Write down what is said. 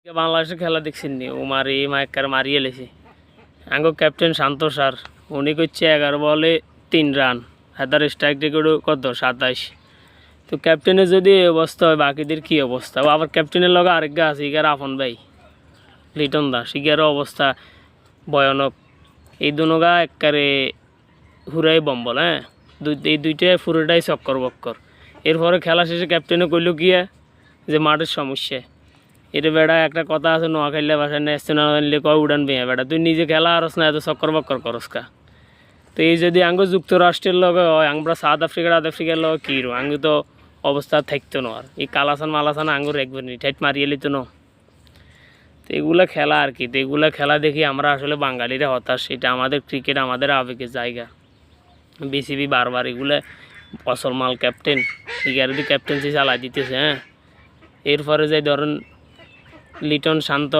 বাংলাদেশের খেলা দেখছেন নি ও মারি মাইকার মারিয়ে লেছে আঙ্গো ক্যাপ্টেন শান্ত স্যার উনি করছে 11 বলে 3 রান হাদার স্ট্রাইক রেকর্ড কত 27 তো ক্যাপ্টেনের যদি এই অবস্থা হয় বাকিদের কি অবস্থা ও আবার ক্যাপ্টেনের লগে আরেকগা আছে ইগার আপন ভাই লিটন দাস ইগারও অবস্থা ভয়ানক এই দুনোগা একবারে হুরাই বম্বল হ্যাঁ এই দুইটাই পুরোটাই চক্কর বক্কর এরপরে খেলা শেষে ক্যাপ্টেনে কইল গিয়া যে মাঠের সমস্যা এটা বেড়া একটা কথা আছে নোয়াখাইলে বাসায় নেসতে না নিলে কয় উড়ান বেয়া বেড়া তুই নিজে খেলা আরস না এত চক্কর বক্কর করস কা তো এই যদি আঙ্গ যুক্তরাষ্ট্রের লগে হয় আমরা সাউথ আফ্রিকার লগে কী রো আঙ্গ তো অবস্থা থাকতো না আর এই কালাসান মালাসান আঙ্গুর একবার নি ঠাইট মারিয়ে লিত না তো এগুলো খেলা আর কি তো এগুলো খেলা দেখি আমরা আসলে বাঙালিরা হতাশ এটা আমাদের ক্রিকেট আমাদের আবেগের জায়গা বিসিবি বারবার এগুলো ফসল মাল ক্যাপ্টেন এগার যদি ক্যাপ্টেন্সি চালাই দিতেছে হ্যাঁ এরপরে যাই ধরেন লিটন শান্ত